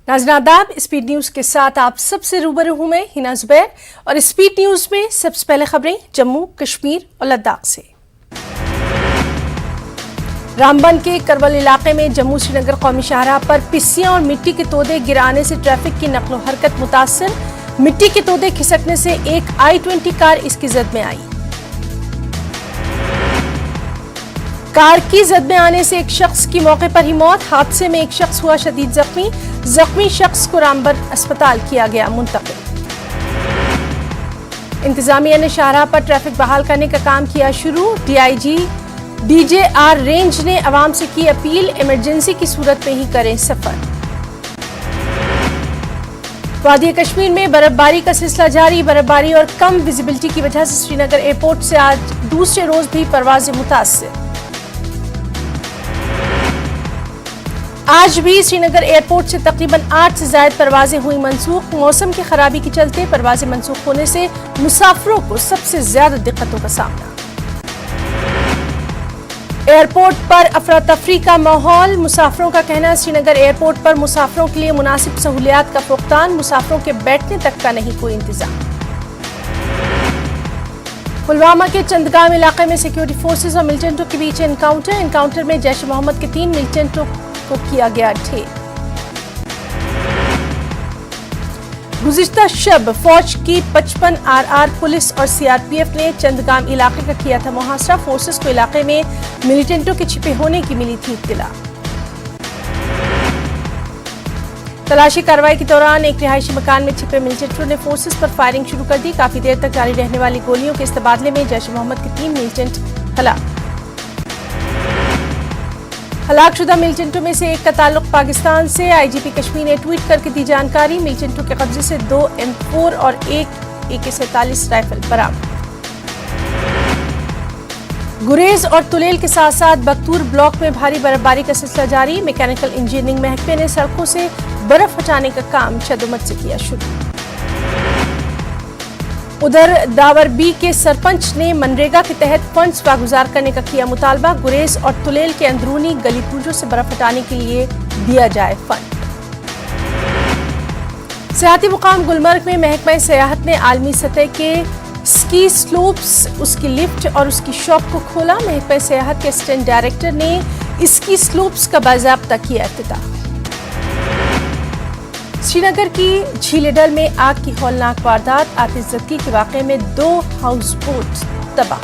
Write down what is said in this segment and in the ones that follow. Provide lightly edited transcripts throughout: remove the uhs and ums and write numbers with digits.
नाज़रीन आदाब, speed news के साथ आप सबसे रूबरू हूं मैं हिना जुबैर और स्पीड न्यूज में सबसे पहले खबरें जम्मू कश्मीर और लद्दाख से। रामबन के करवल इलाके में जम्मू श्रीनगर कौमी शाहराह पर पिस्सियां और मिट्टी के तोदे गिराने से ट्रैफिक की नकलो हरकत मुतासर। मिट्टी के तोदे खिसकने से एक i-20 कार इसकी जद में आई। कार की जद में आने से एक शख्स की मौके पर ही मौत। हादसे में एक शख्स हुआ शदीद जख्मी। जख्मी शख्स को रामबन अस्पताल किया गया मुंतकिल। इंतजामिया ने शाहराह पर ट्रैफिक बहाल करने का काम किया शुरू। DIG DJR रेंज ने अवाम से की अपील, इमरजेंसी की सूरत में ही करें सफर। वादी कश्मीर में बर्फबारी का सिलसिला जारी। बर्फबारी और कम विजिबिलिटी की वजह से श्रीनगर एयरपोर्ट से आज दूसरे रोज भी परवाजें मुतासिर। आज भी श्रीनगर एयरपोर्ट से तकरीबन 8 से ज्यादा परवाजें हुई मनसूख। मौसम की खराबी के चलते परवाजें मनसूख होने से मुसाफिरों को सबसे ज्यादा दिक्कतों का सामना। एयरपोर्ट पर अफरा तफरी का माहौल। मुसाफिरों का कहना है श्रीनगर एयरपोर्ट पर मुसाफिरों के लिए मुनासिब सहूलियात का फुकतान, मुसाफिरों के बैठने तक का नहीं कोई इंतजाम। पुलवामा के चंदगाम इलाके में सिक्योरिटी फोर्सेस और मिलिटेंटों के बीच एनकाउंटर में जैश ए मोहम्मद के 3 मिलिटेंटों को किया गया ढेर। गुज़िश्ता शब फौज की 55 RR पुलिस और CRPF ने चंदगाम इलाके का किया था मुहासरा। फोर्सेस को इलाके में मिलिटेंटों के छिपे होने की मिली थी इत्तला। तलाशी कार्रवाई के दौरान एक रिहायशी मकान में छिपे मिलिटेंटों ने फोर्सेस पर फायरिंग शुरू कर दी। काफी देर तक जारी रहने वाली गोलियों के इस तबादले में जैश ए मोहम्मद के 3 मिलिटेंट हलाक। हलाकशुदा मिलिटेंटों में से एक का ताल्लुक पाकिस्तान से। IGP कश्मीर ने ट्वीट करके दी जानकारी। मिलिटेंटों के कब्जे से 2 M4 और एक AK-47 राइफल बरामद। गुरेज और तुलेल के साथ साथ बख्तूर ब्लॉक में भारी बर्फबारी का सिलसिला जारी। मैकेनिकल इंजीनियरिंग महकमे ने सड़कों से बर्फ हटाने का काम शदुमत से किया शुरू। उधर दावर बी के सरपंच ने मनरेगा के तहत फंड्स वागुजार करने का किया मुतालबा। गुरेज और तुलेल के अंदरूनी गली कूचों से बर्फ हटाने के लिए दिया जाए फंड। सियाहती मुकाम गुलमर्ग में महकमा सियाहत ने आलमी सतह के स्की स्लोप्स, उसकी लिफ्ट और उसकी शॉप को खोला। महकमा सियाहत के असिस्टेंट डायरेक्टर ने स्की स्लोप्स का बाज़ाब्ता किया इफ्तिताह। श्रीनगर की झीलेडल में आग की हौलनाक वारदात। आतिशज़दगी के वाक़े में 2 हाउस बोट तबाह।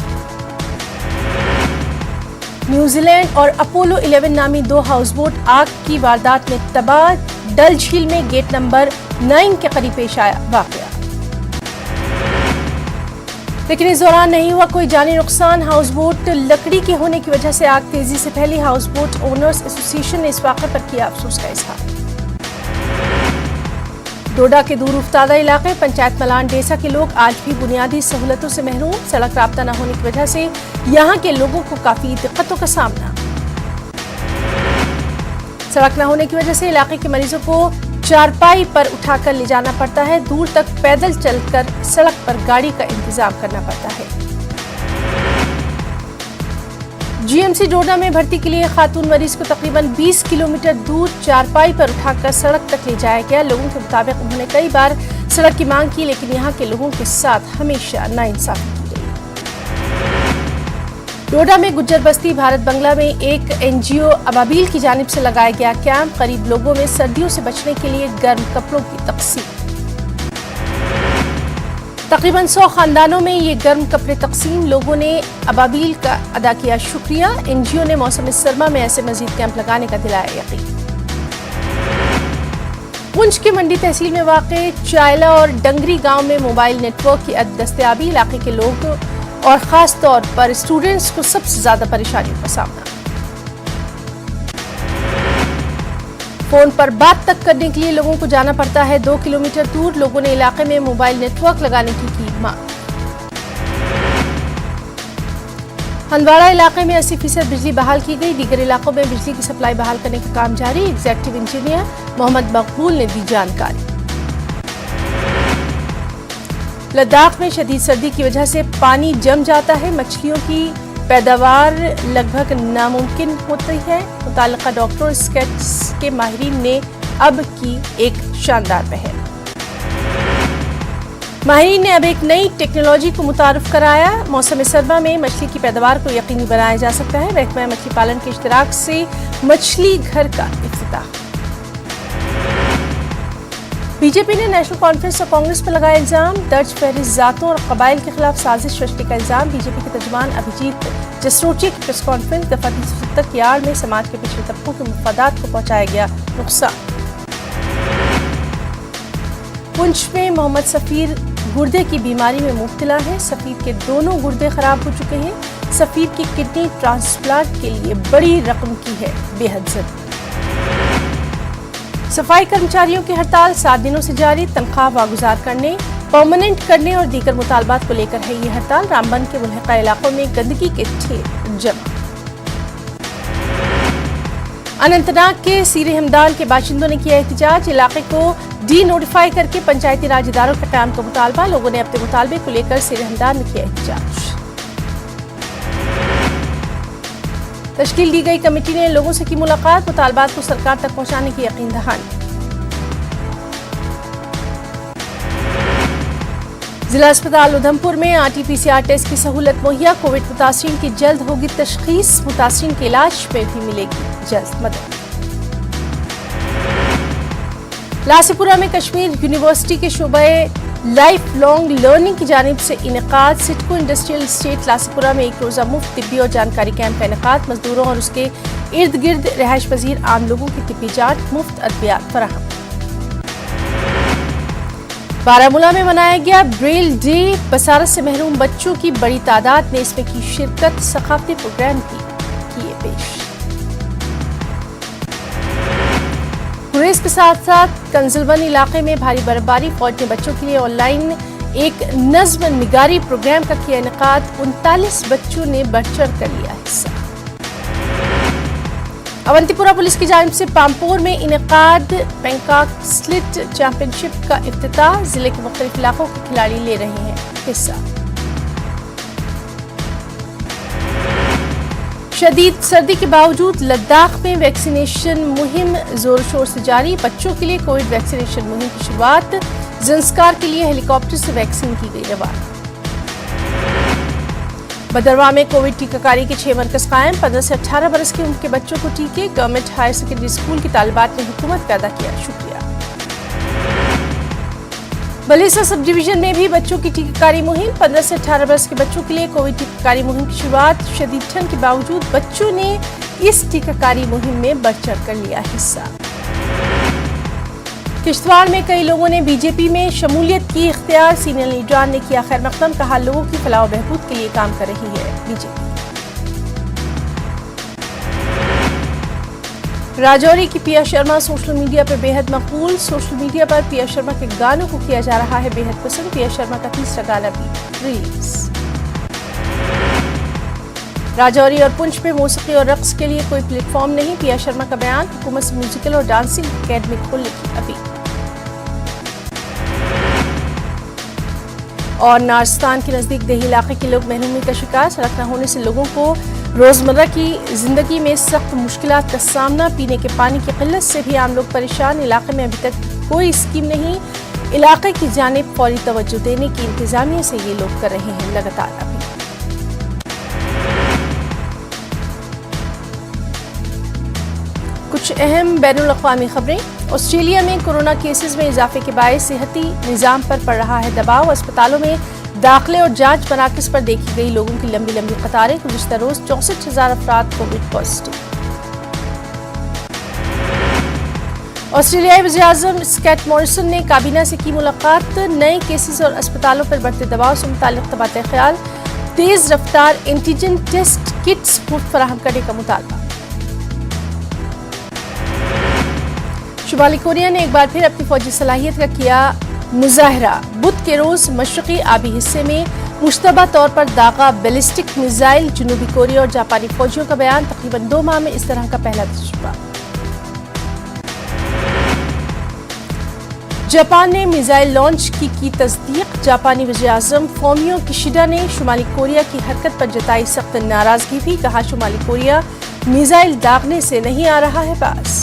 न्यूजीलैंड और अपोलो 11 नामी 2 हाउस बोट आग की वारदात में तबाह। डल झील में गेट नंबर 9 के करीब पेश आया वाक़या, लेकिन इस दौरान नहीं हुआ कोई जानी नुकसान। हाउस बोट लकड़ी के होने की वजह से आग तेजी से फैली। हाउस बोट ओनर्स एसोसिएशन ने इस वाक़े पर किया अफसोस का इजहार। डोडा के दूर उफ्तादा इलाके पंचायत मलान डेसा के लोग आज भी बुनियादी सहूलतों से महरूम। सड़क राब्ता न होने की वजह से यहाँ के लोगों को काफी दिक्कतों का सामना। सड़क न होने की वजह से इलाके के मरीजों को चारपाई पर उठाकर ले जाना पड़ता है। दूर तक पैदल चलकर सड़क पर गाड़ी का इंतजाम करना पड़ता है। GMC डोडा में भर्ती के लिए खातून मरीज को तकरीबन 20 किलोमीटर दूर चारपाई पर उठाकर सड़क तक ले जाया गया। लोगों के मुताबिक उन्होंने कई बार सड़क की मांग की, लेकिन यहाँ के लोगों के साथ हमेशा नाइंसाफी की गई। डोडा में गुज्जर बस्ती भारत बंगला में एक NGO अबाबील की जानिब से लगाया गया कैंप। करीब लोगों में सर्दियों से बचने के लिए गर्म कपड़ों की तकसीम। तकरीबन 100 खानदानों में ये गर्म कपड़े तकसीम। लोगों ने अबाबील का अदा किया शुक्रिया। NGO ने मौसम सरमा में ऐसे मजीद कैंप लगाने का दिलाया यकीन। पुंछ के मंडी तहसील में वाक़े चायला और डंगरी गांव में मोबाइल नेटवर्क की दस्तयाबी। इलाके के लोग और खास तौर पर स्टूडेंट्स को सबसे ज्यादा परेशानियों का सामना। फोन पर बात तक करने के लिए लोगों को जाना पड़ता है 2 किलोमीटर दूर। लोगों ने इलाके में मोबाइल नेटवर्क लगाने की मांग। हंदवाड़ा इलाके में 80% बिजली बहाल की गई। दीगर इलाकों में बिजली की सप्लाई बहाल करने का काम जारी। एग्जीक्यूटिव इंजीनियर मोहम्मद मकबूल ने दी जानकारी। लद्दाख में शदीद सर्दी की वजह से पानी जम जाता है। मछलियों की पैदावार लगभग नामुमकिन होती है। मुताल्लिका डॉक्टर स्केट्स के माहिरीन ने अब की एक शानदार पहल। माहिरीन ने अब एक नई टेक्नोलॉजी को मुतारुफ कराया। मौसम सरमा में मछली की पैदावार को यकीनी बनाया जा सकता है। महकमा मछली पालन के इश्तराक से मछली घर का इफ्तिताह। बीजेपी ने नेशनल कॉन्फ्रेंस और कांग्रेस पर लगाया इल्जाम। दर्ज फहरिस्त जातों और कबाइल के खिलाफ साजिश रचने का इल्जाम। बीजेपी के तर्जुमान अभिजीत जसरोटिया की प्रेस कॉन्फ्रेंस। दफा 370 की आड़ में समाज के पिछड़े तबकों के मफादात को पहुंचाया गया नुकसान। पुंछ में मोहम्मद सफीर गुर्दे की बीमारी में मुब्तला है। सफीर के दोनों गुर्दे खराब हो चुके हैं। सफीर की किडनी ट्रांसप्लांट के लिए बड़ी रकम की है बेहद जरूरत। सफाई कर्मचारियों की हड़ताल 7 दिनों से जारी। तनख्वाह वागुजार करने, परमानेंट करने और दीगर मुतालबात को लेकर है ये हड़ताल। रामबन के मुल्हिका इलाकों में गंदगी के ढेर जमा। अनंतनाग के सीरे हमदान के बाशिंदों ने किया एहतजाज। इलाके को डी नोटिफाई करके पंचायती राज इदारों के क़याम का मुतालबा। लोगों ने अपने मुतालबे को लेकर सीरे हमदान में किया एहतजाज। तश्कील दी गई कमेटी ने लोगों से की मुलाकात। मुतालबात को सरकार तक पहुंचाने की यकीन दहानी। जिला अस्पताल उधमपुर में RT-PCR टेस्ट की सहूलत मुहैया। कोविड मुतासरीन की जल्द होगी तशखीस। मुतासरीन के इलाज में भी मिलेगी जल्द मदद। लासीपुरा में कश्मीर यूनिवर्सिटी के शोबे लाइफ लॉन्ग लर्निंग की जानिब से इनेकाद। सिडको इंडस्ट्रियल स्टेट लासीपुरा में एक रोजा मुफ्त तिब्बी और जानकारी कैंप का इनेकाद। मजदूरों और उसके इर्द गिर्द रिहाइश पजीर आम लोगों की तिब्बी जांच, मुफ्त अद्वियात फराहम। बारामूला में मनाया गया ब्रेल डे। बसारत से महरूम बच्चों की बड़ी तादाद ने इसमें की शिरकत। सकाफती प्रोग्राम भी किए पेश। गुरेज के साथ साथ कंजलवन इलाके में भारी बर्फबारी। फौज ने बच्चों के लिए ऑनलाइन एक नज्म निगारी प्रोग्राम का किया इनेकाद। 39 बच्चों ने बढ़ चढ़ कर लिया हिस्सा। अवंतीपुरा पुलिस की जानिब से पामपोर में इनेकाद बैंकॉक स्लिट चैंपियनशिप का इफ्तिताह। जिले के मुख्तलिफ इलाकों के खिलाड़ी ले रहे हैं हिस्सा। शदीद सर्दी के बावजूद लद्दाख में वैक्सीनेशन मुहिम जोर शोर से जारी। बच्चों के लिए कोविड वैक्सीनेशन मुहिम की शुरुआत। ज़ंस्कार के लिए हेलीकॉप्टर से वैक्सीन की गई रवाना। भदरवा में कोविड टीकाकारी के 6 मरकज कायम। 15 से 18 बरस की उम्र के बच्चों को टीके। गवर्नमेंट हायर सेकेंडरी स्कूल की तालिबात ने हुकूमत का अदा किया शुक्रिया। बलेसा सब डिवीजन में भी बच्चों की टीकाकारी मुहिम। 15 से 18 वर्ष के बच्चों के लिए कोविड टीकाकारी मुहिम की शुरुआत। शदीद ठंड के बावजूद बच्चों ने इस टीकाकारी मुहिम में बढ़ चढ़ कर लिया हिस्सा। किश्तवाड़ में कई लोगों ने बीजेपी में शमूलियत की इख्तियार। सीनियर लीडरान ने किया खैर मकदम। कहा लोगों की फलाह व बहबूद के लिए काम कर रही है बीजेपी। राजौरी की पिया शर्मा सोशल मीडिया पर बेहद मकबूल। सोशल मीडिया पर पिया शर्मा के गानों को किया जा रहा है बेहद पसंद। पिया शर्मा का तीसरा गाना भी रिलीज। राजौरी और पुंछ में मौसीकी और रक्स के लिए कोई प्लेटफॉर्म नहीं। पिया शर्मा का बयान। हुकूमत से म्यूजिकल और डांसिंग अकेडमी खोलने की अपील। और नारस्तान के नजदीक देही इलाके के लोग महरूमी का शिकार। सड़क न होने से लोगों को रोजमर्रा की जिंदगी में सख्त मुश्किलात का सामना। पीने के पानी की किल्लत से भी आम लोग परेशान। इलाके में अभी तक कोई स्कीम नहीं। इलाके की जानिब फौरी तवज्जो देने की इंतजामिया से ये लोग कर रहे हैं लगातार अपील। कुछ अहम बैनुल-अक़वामी खबरें। ऑस्ट्रेलिया में कोरोना केसेस में इजाफे के बायस सेहती निज़ाम पर पड़ रहा है दबाव। अस्पतालों में दाखिले और जांच मराकज़ पर देखी गई लोगों की लंबी लंबी कतारें। गुज़िश्ता रोज 64,000 अफराद कोविड पॉजिटिव। ऑस्ट्रेलियाई वज़ीर-ए-आज़म स्कॉट मॉरिसन ने काबीना से की मुलाकात। नए केसेस और अस्पतालों पर बढ़ते दबाव से मुताल्लिक़ तबादला ख्याल। तेज रफ्तार एंटीजन टेस्ट किट्स मुफ्त फराहम करने का मुतालबा। शुमाली कोरिया ने एक बार फिर अपनी फौजी सलाहियत का किया मुजाहरा। बुध के रोज मशरक़ी आबी हिस्से में मुश्तबा तौर पर दागा बैलिस्टिक मिसाइल। जनूबी कोरिया और जापानी फौजियों का बयान। तकरीबन 2 माह में इस तरह का पहला तजुर्बा। जापान ने मिसाइल लॉन्च की तस्दीक। जापानी वज़ीर-ए-आज़म फूमियो किशिडा ने शुमाली कोरिया की हरकत पर जताई सख्त नाराजगी भी। कहा शुमाली कोरिया मिसाइल दागने से नहीं आ रहा है बास।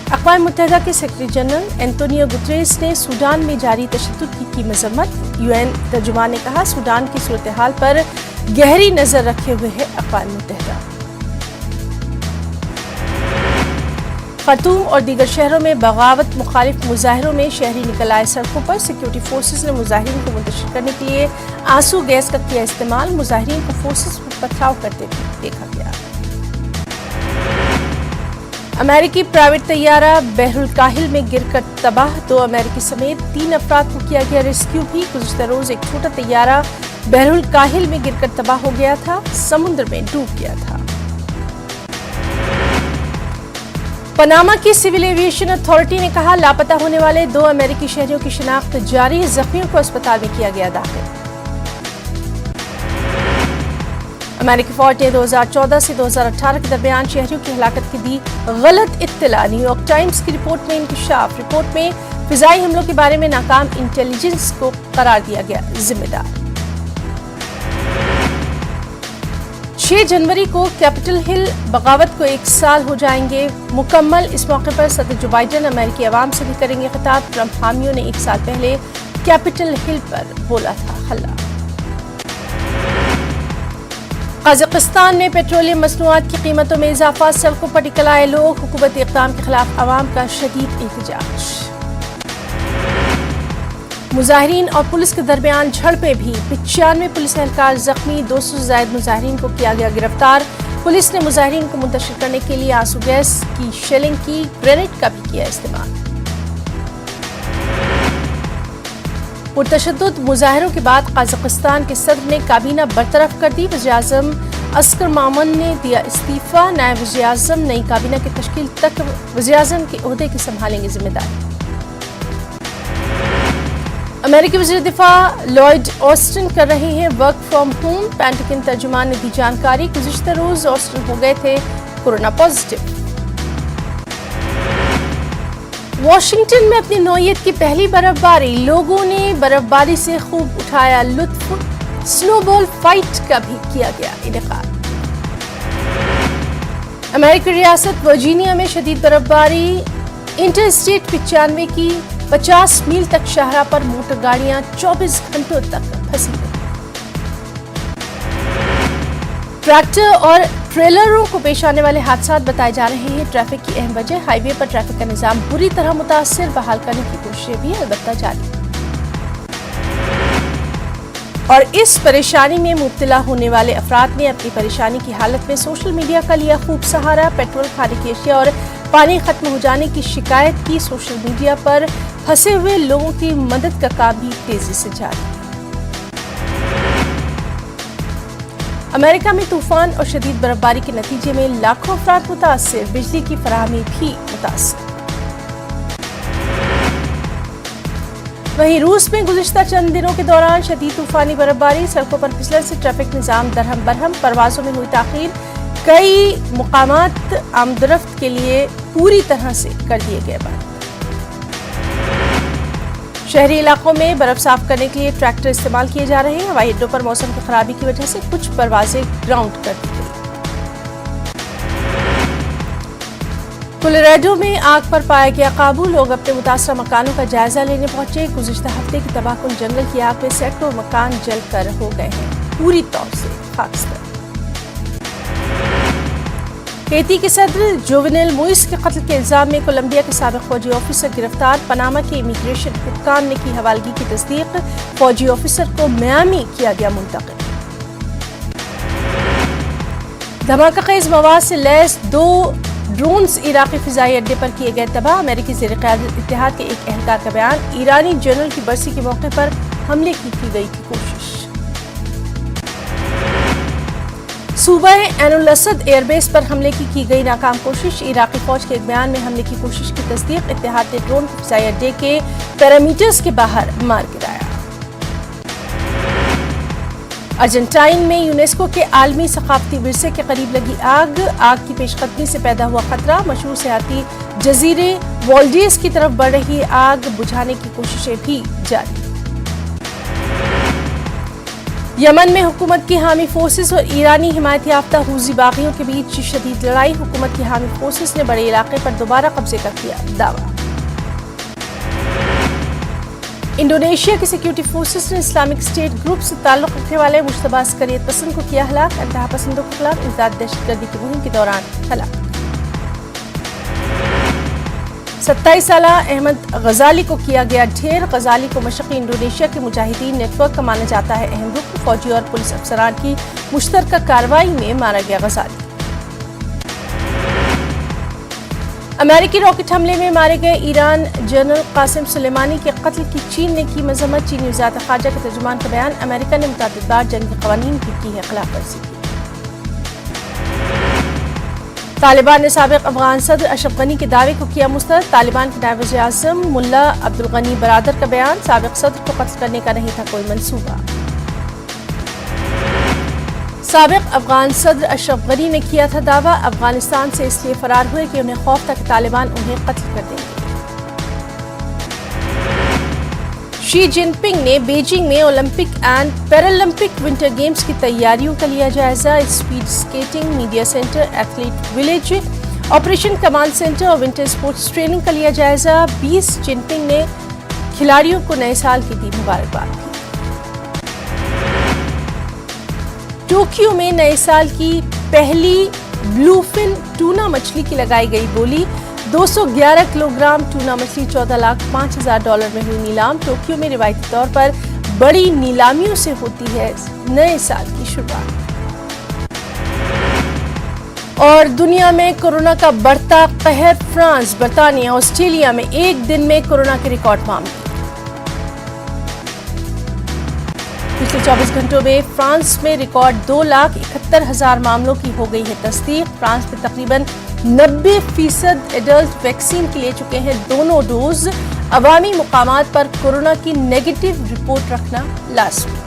अक़वाम मुत्तहिदा के सेक्रेटरी जनरल एंटोनियो गुतरेस ने सूडान में जारी तशद्दुद की मज़म्मत। UN तर्जुमान ने कहा, सूडान की सूरत हाल पर गहरी नजर रखे हुए है अक़वाम मुत्तहिदा। खर्तूम और दीगर शहरों में बगावत मुखालिफ मुजाहिरों में शहरी निकल आए सड़कों पर। सिक्योरिटी फोर्सेज ने मुजाहिरीन को मुंतशिर करने के लिए आंसू गैस का किया इस्तेमाल। मुजाहिरीन को फोर्सेज पर पथराव करते भी देखा गया। अमेरिकी प्राइवेट तैयारा बहरुल काहिल में गिरकर तबाह। 2 अमेरिकी समेत 3 अफराद को किया गया रेस्क्यू भी। गुज़िश्ता रोज एक छोटा तैयारा बहरुल काहिल में गिरकर तबाह हो गया था, समुद्र में डूब गया था। पनामा की सिविल एविएशन अथॉरिटी ने कहा, लापता होने वाले 2 अमेरिकी शहरियों की शिनाख्त जारी। जख्मियों को अस्पताल में किया गया दाखिल। अमेरिकी फौज ने 2014 से 2018 के दरमियान शहरियों की हलाकत की दी गलत इत्तला। न्यूयॉर्क टाइम्स की रिपोर्ट में इंकशाफ। रिपोर्ट में फिजाई हमलों के बारे में नाकाम इंटेलिजेंस को करार दिया गया जिम्मेदार। 6 जनवरी को कैपिटल हिल बगावत को 1 साल हो जाएंगे मुकम्मल। इस मौके पर सदर जो बाइडेन अमेरिकी अवाम से भी करेंगे खिताब। ट्रंप हामियों ने 1 साल पहले कैपिटल हिल पर बोला था हल्ला। कजाकिस्तान में पेट्रोलियम मसनूआत की कीमतों में इजाफा। सड़कों पर निकल आए लोग। हुकूमती इक़दाम के खिलाफ अवाम का शदीद एहतजाज। मुजाहिरीन और पुलिस के दरमियान झड़पें भी। 95 पुलिस एहलकार जख्मी। 200 से ज्यादा मुजाहिरीन को किया गया गिरफ्तार। पुलिस ने मुजाहिरीन को मुंतशिर करने के लिए आंसू गैस की शेलिंग की, ग्रेनेड का भी किया इस्तेमाल। पुरतशद्दुद मुजाहिरों के बाद कजाकिस्तान के सदर ने काबीना बरतरफ कर दी। वज़ीर-ए-आज़म अस्कर मामून ने दिया इस्तीफा। नायब वज़ीर-ए-आज़म नई काबीना की तश्कील तक वज़ीर-ए-आज़म के ओहदे की संभालेंगे जिम्मेदारी। अमेरिकी वज़ीर दिफा लॉयड ऑस्टिन कर रहे हैं वर्क फ्रॉम होम। पेंटागन तर्जुमान ने दी जानकारी। गुज़िश्ता रोज ऑस्टिन हो गए थे कोरोना पॉजिटिव। वॉशिंगटन में अपनी नौयत की पहली बर्फबारी। लोगों ने बर्फबारी से खूब उठाया लुत्फ। स्नोबॉल फाइट का भी किया गया इनेकाद। अमेरिकी रियासत वर्जीनिया में शदीद बर्फबारी। इंटरस्टेट 95 की 50 मील तक शाहरा पर मोटर गाड़ियां 24 घंटों तक फंसी रही। ट्रैक्टर और ट्रेलरों को पेश आने वाले हादसा बताए जा रहे हैं ट्रैफिक की अहम वजह। हाईवे पर ट्रैफिक का निजाम बुरी तरह मुतासिर। बहाल करने की कोशिशें भी अलबत्ता जारी। और इस परेशानी में मुब्तला होने वाले अफराद ने अपनी परेशानी की हालत में सोशल मीडिया का लिया खूब सहारा। पेट्रोल, खाने की अशिया और पानी खत्म हो जाने की शिकायत की। सोशल मीडिया पर फंसे हुए लोगों की मदद का काम भी तेजी से जारी। अमेरिका में तूफान और शदीद बर्फबारी के नतीजे में लाखों अफराद मुतासिर। बिजली की फराहमी भी मुतासिर। वहीं रूस में गुज़िश्ता चंद दिनों के दौरान शदीद तूफानी बर्फबारी। सड़कों पर फिसलन से ट्रैफिक निजाम दरहम बरहम। परवाजों में हुई ताखीर। कई मुकामात आमदरफ्त के लिए पूरी तरह से कर दिए गए बंद। शहरी इलाकों में बर्फ साफ करने के लिए ट्रैक्टर इस्तेमाल किए जा रहे हैं। हवाई अड्डों पर मौसम की खराबी की वजह से कुछ परवाजें ग्राउंड कर दी गई। कोलोराडो में आग पर पाया गया काबू। लोग अपने मुतासरा मकानों का जायजा लेने पहुंचे। गुज़िश्ता हफ्ते की तबाहकुन जंगल की आग में सैकड़ों मकान जलकर हो गए हैं पूरी तौर से खाकस्तर। हेती के सदर जोवेनेल मोइस के कत्ल के इल्जाम में कोलंबिया के साबिक फौजी ऑफिसर गिरफ्तार। पनामा के इमिग्रेशन हुक्काम ने की हवालगी की तस्दीक। फौजी ऑफिसर को मियामी किया गया मुंतकिल। धमाकाखेज मवाद से लैस 2 ड्रोन्स इराकी फिजाई अड्डे पर किए गए तबाह। अमेरिकी ज़ेर-ए-क़यादत इत्तेहाद के एक एहलकार का बयान। ईरानी जनरल की बरसी के मौके पर हमले की गई थी कोशिश। सूबा ऐनुल असद एयरबेस पर हमले की गई नाकाम कोशिश। इराकी फौज के एक बयान में हमले की कोशिश की तस्दीक। इत्तेहाद ने ड्रोन को फिजाई अड्डे के पैरामीटर्स के बाहर मार गिराया। अर्जेंटाइन में यूनेस्को के आलमी सकाफती विरसे के करीब लगी आग। आग की पेशकदमी से पैदा हुआ खतरा। मशहूर सयाती जजीरे वॉल्डिस की तरफ बढ़ रही आग बुझाने की कोशिशें भी जारी। यमन में हुकूमत की हामी फोर्सेस और ईरानी हिमायत याफ्ता हुज़ी बागियों के बीच शदीद लड़ाई। हुकूमत की हामी फोर्सेस ने बड़े इलाके पर दोबारा कब्जे का किया दावा। इंडोनेशिया की सिक्योरिटी फोर्सेस ने इस्लामिक स्टेट ग्रुप से ताल्लुक रखने वाले मुश्तबा अस्करियत पसंद को किया हलाक। इंतहा पसंदों के खिलाफ इमदाद दहशतगर्दी की मुहिम के दौरान हलाक। 27 साल अहमद गजाली को किया गया ढेर। गजाली को मशरक़ी इंडोनेशिया के मुजाहिदीन नेटवर्क का माना जाता है अहम रुकन। फौजी और पुलिस अफसरान की मुश्तरका कार्रवाई में मारा गया गजाली। अमेरिकी रॉकेट हमले में मारे गए ईरान जनरल कासिम सुलेमानी के कत्ल की चीन ने की मजम्मत। चीनी वज़ारत ख़ारजा के तर्जुमान का बयान। अमेरिका ने मुतअद्दिद बार जंगी क़वानीन की है खिलाफ वर्जी की। तालिबान ने साबिक़ अफगान सदर अशरफ गनी के दावे को किया मुस्तरद। तालिबान के नायब वज़ीर आज़म मुल्ला अब्दुल गनी बरादर का बयान। साबिक़ सदर को कत्ल करने का नहीं था कोई मंसूबा। साबिक़ अफगान सदर अशरफ गनी ने किया था दावा। अफगानिस्तान से इसलिए फरार हुए कि उन्हें खौफ था कि तालिबान उन्हें कत्ल कर देंगे। शी जिनपिंग ने बीजिंग में Olympic and Paralympic winter games की तैयारियों का लिया जायजा। Speed skating, media centre, athlete village, operation command centre और विंटर स्पोर्ट्स ट्रेनिंग का लिया जायजा। 20 जिनपिंग ने खिलाड़ियों को नए साल की दी मुबारकबाद। टोक्यो में नए साल की पहली ब्लूफिन टूना मछली की लगाई गई बोली। 211 किलोग्राम टूना मछली $14,05,000 में हुई नीलाम। टोक्यो में रिवायती तौर पर बड़ी नीलामियों से होती है नए साल की शुरुआत। और दुनिया में कोरोना का बढ़ता कहर। फ्रांस, बर्तानिया, ऑस्ट्रेलिया में एक दिन में कोरोना के रिकॉर्ड मामले। पिछले 24 घंटों में फ्रांस में रिकॉर्ड 2,71,000 मामलों की हो गई है तस्दीक। फ्रांस में तकरीबन 90% एडल्ट वैक्सीन के ले चुके हैं दोनों डोज। अवामी मुकामात पर कोरोना की नेगेटिव रिपोर्ट रखना लाजमी।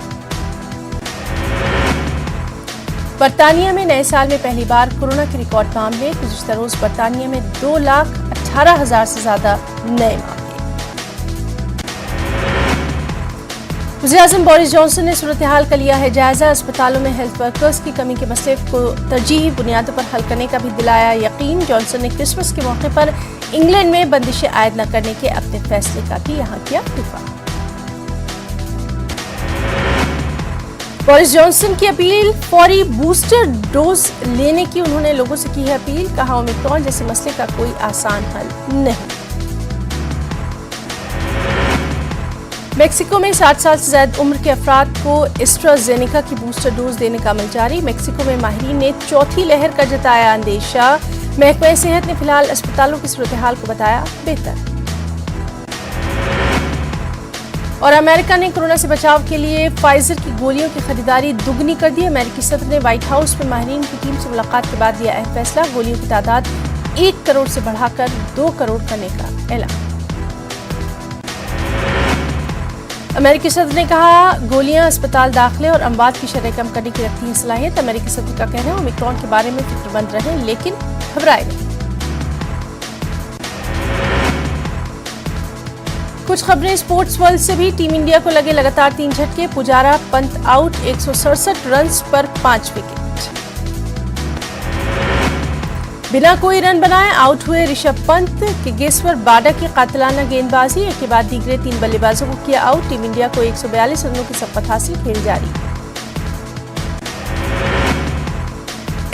बर्तानिया में नए साल में पहली बार कोरोना के रिकॉर्ड मामले। गुज़िश्ता रोज बर्तानिया में 2,18,000 से ज्यादा नए मामले। वज़ीर-ए-आज़म बोरिस जॉनसन ने सूरत हाल का लिया है जायजा। अस्पतालों में हेल्थ वर्कर्स की कमी के मसले को तरजीही बुनियादों पर हल करने का भी दिलाया यकीन। जॉनसन ने क्रिसमस के मौके पर इंग्लैंड में बंदिशें आयद न करने के अपने फैसले का भी यहाँ किया दिफा। बोरिस जॉनसन की अपील, फौरी बूस्टर डोज लेने की उन्होंने लोगों से की है अपील। कहा ओमिक्रॉन जैसे मसले का कोई आसान हल नहीं। मेक्सिको में 60 साल से ज्यादा उम्र के अफराद को एस्ट्राजेनेका की बूस्टर डोज देने का अमल जारी। मेक्सिको में माहिरीन ने चौथी लहर का जताया अंदेशा। महकमा सेहत ने फिलहाल अस्पतालों की सूरत हाल को बताया बेहतर। और अमेरिका ने कोरोना से बचाव के लिए फाइजर की गोलियों की खरीदारी दुगनी कर दी। अमेरिकी सदर ने व्हाइट हाउस में माहिरीन की टीम से मुलाकात के बाद लिया अहम फैसला। गोलियों की तादाद 1 करोड़ से बढ़ाकर 2 करोड़ करने का ऐलान। अमेरिकी सदर ने कहा गोलियां अस्पताल दाखिले और अमवात की शरह कम करने की रखती है सलाहियत। अमेरिकी सदर का कहना है ओमिक्रॉन के बारे में फिक्रमंद रहें लेकिन घबराएं नहीं। कुछ खबरें स्पोर्ट्स वर्ल्ड से भी। टीम इंडिया को लगे लगातार 3 झटके। पुजारा, पंत आउट। 167 रन्स पर 5 विकेट। बिना कोई रन बनाए आउट हुए ऋषभ पंत। केगेश्वर बाडा की कातिलाना गेंदबाजी। एक के बाद दीगरे 3 बल्लेबाजों को किया आउट। टीम इंडिया को 142 रनों की सफलता हासिल। खेल जारी।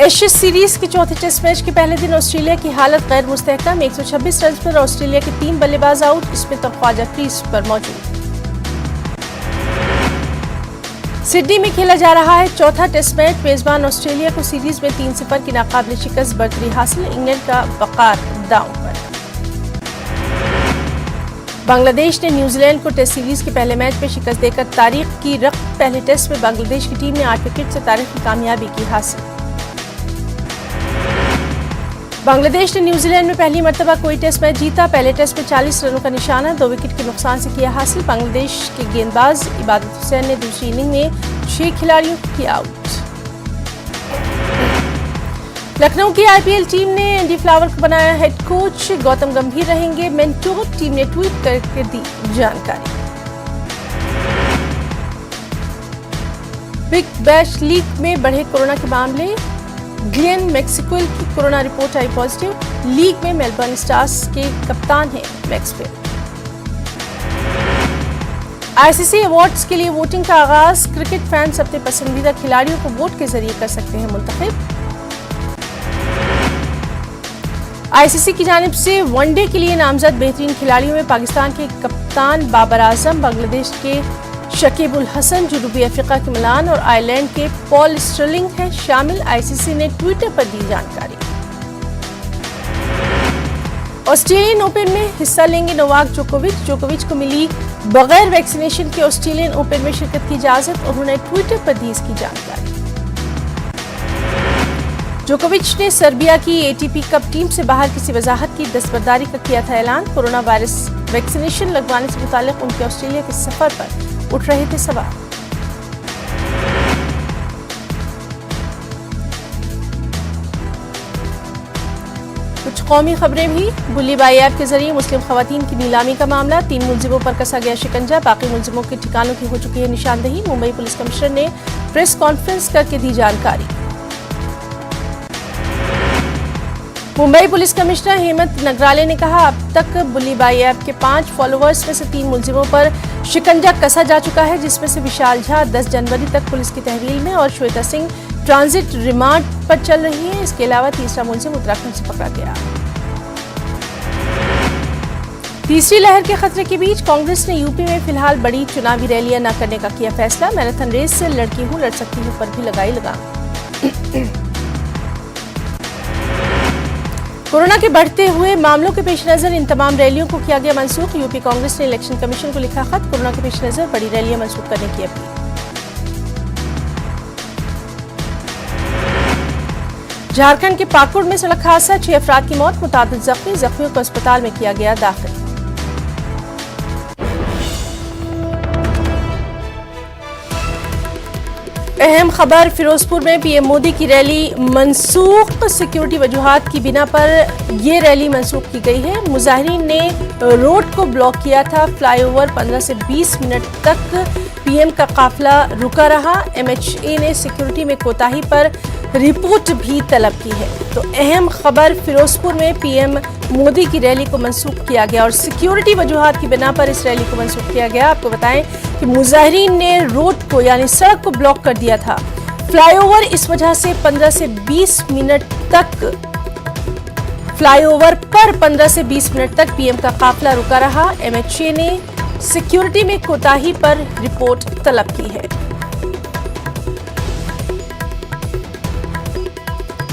एशेज सीरीज के चौथे टेस्ट मैच के पहले दिन ऑस्ट्रेलिया की हालत गैर मुस्तहकम। 126 रन पर ऑस्ट्रेलिया के 3 बल्लेबाज आउट। इसमें तो ख्वाजा क्रीज पर मौजूद। सिडनी में खेला जा रहा है चौथा टेस्ट मैच। मेजबान ऑस्ट्रेलिया को सीरीज में 3-0 की नाकाबिल शिकस्त बर्तरी हासिल। इंग्लैंड का वकार दांव पर। बांग्लादेश ने न्यूजीलैंड को टेस्ट सीरीज के पहले मैच में शिकस्त देकर तारीख की रकम। पहले टेस्ट में बांग्लादेश की टीम ने 8 विकेट से तारीख की कामयाबी की हासिल। बांग्लादेश ने न्यूजीलैंड में पहली मर्तबा कोई टेस्ट मैच जीता। पहले टेस्ट में 40 रनों का निशाना 2 विकेट के नुकसान से किया हासिल। बांग्लादेश के गेंदबाज इबादत हुसैन ने दूसरी इनिंग में 6 खिलाड़ियों को किया आउट। लखनऊ की आईपीएल टीम ने एंडी फ्लावर को बनाया हेड कोच। गौतम गंभीर रहेंगे मेंटोर। टीम ने ट्वीट करके दी जानकारी। बिग बैश लीग में बढ़े कोरोना के मामले। ग्लेन मैक्सवेल की कोरोना रिपोर्ट आई पॉजिटिव। लीग में मेलबर्न स्टार्स के कप्तान हैं मैक्सवेल। आईसीसी अवार्ड्स के लिए वोटिंग का आगाज। क्रिकेट फैंस अपने पसंदीदा खिलाड़ियों को वोट के जरिए कर सकते हैं मुंतखब। आईसीसी की जानिब से वनडे के लिए नामजद बेहतरीन खिलाड़ियों में पाकिस्तान के कप्तान बाबर आजम, बांग्लादेश के शकीब उल हसन, जनूबी अफ्रीका के मिलान और आयरलैंड के पॉल स्टर्लिंग हैं शामिल। आईसीसी ने ट्विटर पर दी जानकारी। ऑस्ट्रेलियन ओपन में हिस्सा लेंगे नोवाक जोकोविच को मिली बगैर वैक्सीनेशन के ऑस्ट्रेलियन ओपन में शिरकत की इजाजत। उन्होंने ट्विटर पर दी इसकी जानकारी। जोकोविच ने सर्बिया की एटीपी कप टीम से बाहर किसी वजाहत की दस्तबरदारी का किया था ऐलान। कोरोना वायरस वैक्सीनेशन लगवाने से मुताल्लिक उनके ऑस्ट्रेलिया के सफर पर उठ रहे थे सवाल। कुछ कौमी खबरें भी। बुल्ली बाई ऐप के जरिए मुस्लिम खवातीन की नीलामी का मामला। 3 मुलजिमों पर कसा गया शिकंजा। बाकी मुलजिमों के ठिकानों की हो चुकी है निशानदही। मुंबई पुलिस कमिश्नर ने प्रेस कॉन्फ्रेंस करके दी जानकारी। मुंबई पुलिस कमिश्नर हेमंत नगराले ने कहा, अब तक बुल्ली बाई ऐप के 5 फॉलोअर्स में से 3 मुलजिमों पर शिकंजा कसा जा चुका है, जिसमें से विशाल झा 10 जनवरी तक पुलिस की तहवील में और श्वेता सिंह ट्रांजिट रिमांड पर चल रही है। इसके अलावा तीसरा मुलजिम उत्तराखंड से पकड़ा गया। तीसरी लहर के खतरे के बीच कांग्रेस ने यूपी में फिलहाल बड़ी चुनावी रैलियां न करने का किया फैसला। मैराथन रेस से लड़की हूं लड़ सकती हूं पर भी लगाई लगाम। कोरोना के बढ़ते हुए मामलों के पेश नजर इन तमाम रैलियों को किया गया मनसूख। यूपी कांग्रेस ने इलेक्शन कमीशन को लिखा खत। कोरोना के पेश नजर बड़ी रैलियां मनसूख करने की अपील। झारखंड के पाकुड़ में सड़क हादसा, 6 अफराद की मौत, मुतादिद जख्मी। जख्मियों को अस्पताल में किया गया दाखिल। अहम खबर फिरोजपुर में पीएम मोदी की रैली मनसूख। सिक्योरिटी वजूहात की बिना पर यह रैली मनसूख की गई है। मुजाहिरीन ने रोड को ब्लॉक किया था। फ्लाईओवर 15 से 20 मिनट तक पीएम का काफिला रुका रहा। एमएचए ने सिक्योरिटी में कोताही पर रिपोर्ट भी तलब की है। तो अहम खबर फिरोजपुर में पीएम मोदी की रैली को मनसूख किया गया और सिक्योरिटी वजूहात की बिना पर इस रैली को मनसूख किया गया। आपको बताएं कि मुजाहिरीन ने रोड को यानी सड़क को ब्लॉक कर दिया था। फ्लाईओवर इस वजह से 15 से 20 मिनट तक फ्लाईओवर पर 15 से 20 मिनट तक पीएम का काफिला रुका रहा। एमएचए ने सिक्योरिटी में कोताही पर रिपोर्ट तलब की है।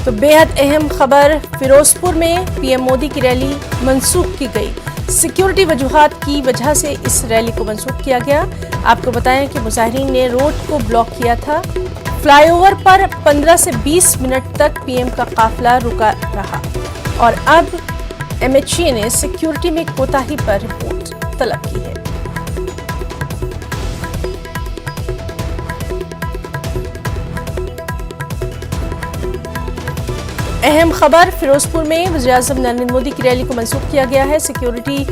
तो बेहद अहम खबर फिरोजपुर में पीएम मोदी की रैली मनसूख की गई। सिक्योरिटी वजूहात की वजह से इस रैली को मनसूख किया गया। आपको बताएं कि मुजाहिरीन ने रोड को ब्लॉक किया था। फ्लाईओवर पर 15 से 20 मिनट तक पीएम का काफिला रुका रहा और अब एमएचए ने सिक्योरिटी में कोताही पर रिपोर्ट तलब की है। अहम खबर फिरोजपुर में वज़ीर-ए-आज़म नरेंद्र मोदी की रैली को मनसूख किया गया है। सिक्योरिटी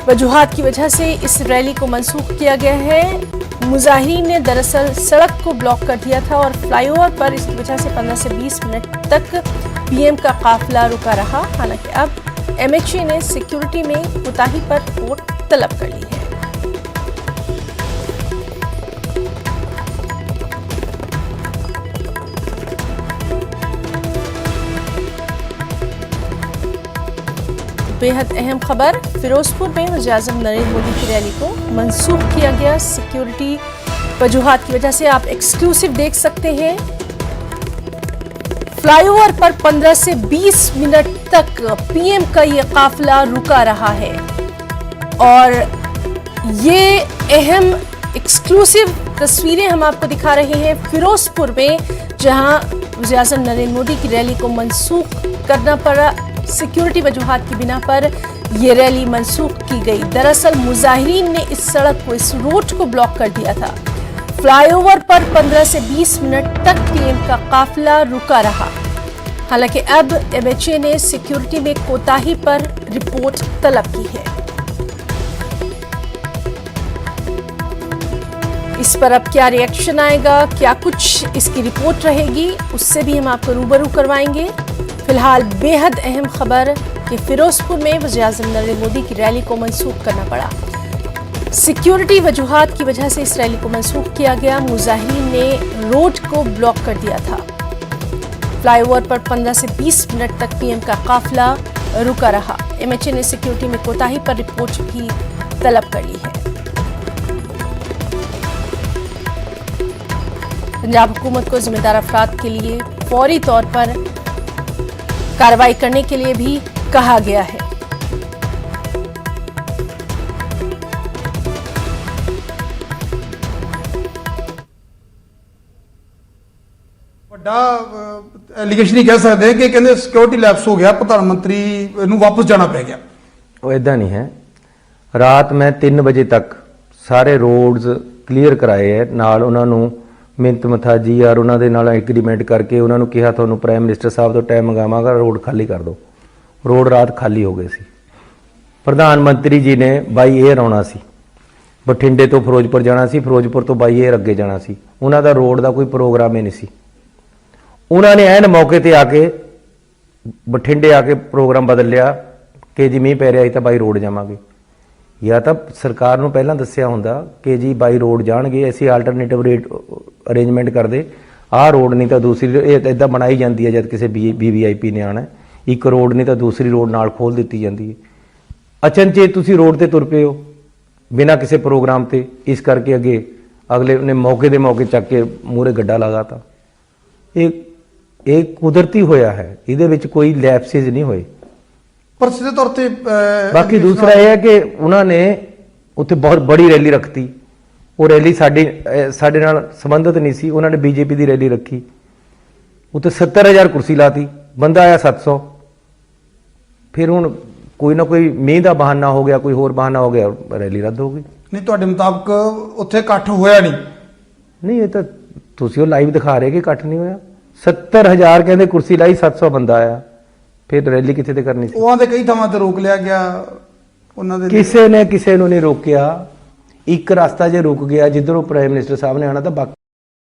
वजूहात की वजह से इस रैली को मनसूख किया गया है। मुजाहिरीन ने दरअसल सड़क को ब्लॉक कर दिया था और फ्लाईओवर पर इसकी वजह से 15 से 20 मिनट तक पीएम का काफिला रुका रहा। हालांकि अब एमएचए ने सिक्योरिटी में कोताही पर रिपोर्ट तलब कर ली है। बेहद अहम खबर फिरोजपुर में वज़ीर-ए-आज़म नरेंद्र मोदी की रैली को मनसूख किया गया सिक्योरिटी वजूहात की वजह से। आप एक्सक्लूसिव देख सकते हैं। फ्लाईओवर पर 15 से 20 मिनट तक पीएम का ये काफिला रुका रहा है और ये अहम एक्सक्लूसिव तस्वीरें हम आपको दिखा रहे हैं फिरोजपुर में, जहां वज़ीर-ए-आज़म नरेंद्र मोदी की रैली को मनसूख करना पड़ा। सिक्योरिटी वजूहात की बिना पर यह रैली मनसूख की गई। दरअसल मुजाहिरीन ने इस सड़क को, इस रोड को ब्लॉक कर दिया था। फ्लाईओवर पर 15 से 20 मिनट तक पीएम का काफिला रुका रहा। हालांकि अब एमएचए ने सिक्योरिटी में कोताही पर रिपोर्ट तलब की है। इस पर अब क्या रिएक्शन आएगा, क्या कुछ इसकी रिपोर्ट रहेगी, उससे भी हम आपको रूबरू करवाएंगे। फिलहाल बेहद अहम खबर कि फिरोजपुर में वज़ीर-ए-आज़म नरेंद्र मोदी की रैली को मंसूख करना पड़ा। सिक्योरिटी वजूहात की वजह से इस रैली को मंसूख किया गया। मुजाहिरीन ने रोड को ब्लॉक कर दिया था। फ्लाईओवर पर 15 से 20 मिनट तक पीएम का काफिला रुका रहा। एमएचए ने सिक्योरिटी में कोताही पर रिपोर्ट भी तलब कर ली है। पंजाब हुकूमत को जिम्मेदार अफराद के लिए फौरी तौर पर कार्रवाई करने के लिए भी कहा गया है। ਵੱਡਾ ਐਲੀਗੇਸ਼ਨ ਹੀ ਕਹਿ ਸਕਦੇ ਕਿ ਕਹਿੰਦੇ ਸਿਕਿਉਰਿਟੀ ਲੈਪਸ ਹੋ ਗਿਆ, ਪ੍ਰਧਾਨ ਮੰਤਰੀ ਨੂੰ ਵਾਪਸ ਜਾਣਾ ਪੈ ਗਿਆ। वो ऐदा नहीं है। रात मैं 3 बजे तक सारे रोड्स क्लीयर कराए है, नाल उन्हां नूं मिन्नत मथा जी यार उन्हां दे नाल एग्रीमेंट करके उन्हां नूं कहा तुहानूं प्राइम मिनिस्टर साहब तो टाइम मंगावांगा, रोड खाली कर दो। रोड रात खाली हो गए सी। प्रधान मंत्री जी ने बाई एयर आउणा सी, बठिंडे तो फिरोजपुर जाना सी, फिरोजपुर तो बाई एयर अगे जाना सी। उन्हां दा रोड दा कोई प्रोग्राम ही नहीं सी। उन्होंने एन मौके ते आके बठिंडे आके प्रोग्राम बदल लिया कि जी मीह पै रहा तो बाई रोड जावांगे। या तो सरकार नूं पहलां दस्सिया हुंदा कि जी बाई रोड जाणगे, असीं आल्टरनेटिव रेट अरेंजमेंट कर दे, आह रोड नहीं तो दूसरी इदां बनाई जाती है। जब किसी VVIP ने आना एक रोड नहीं तो दूसरी रोड नाल खोल दी जाती है। अचनचेत तुसीं रोड ते तुर पे हो बिना किसी प्रोग्राम ते, इस करके अगे अगले ने मौके दे मौके चक के मूहरे गड्ढा लगाता। एक कुदरती होया है, इहदे विच कोई लैप्सिस नहीं होए। पर सीधे तौर ते बाकी दूसरा यह है कि उन्होंने उत्थे बहुत बड़ी रैली रखती। वो रैली साडे नाल संबंधित नहीं सी। उन्होंने BJP की रैली रखी, उत्थे 70,000 कुर्सी लाती, बंदा आया 700। फिर हुण कोई ना कोई मीह का बहाना हो गया, कोई होर बहाना हो गया, रैली रद्द हो गई। नहीं तुहाडे मुताबक उत्थे इकट्ठ होया नहीं? ये तो तुसीं वो लाइव दिखा रहे कि इकट्ठ नहीं होया। 70,000 कहते कुर्सी लाई, 700 बंदा आया, फिर रैली किथे ते करनी सी? उहां दे कई थावां ते रोक लिया गया उन्हां दे। किसी ने किसी नूं नहीं रोकिया। एक रास्ता जे रुक गया जिधरों प्राइम मिनिस्टर साहब ने आना था, बाकी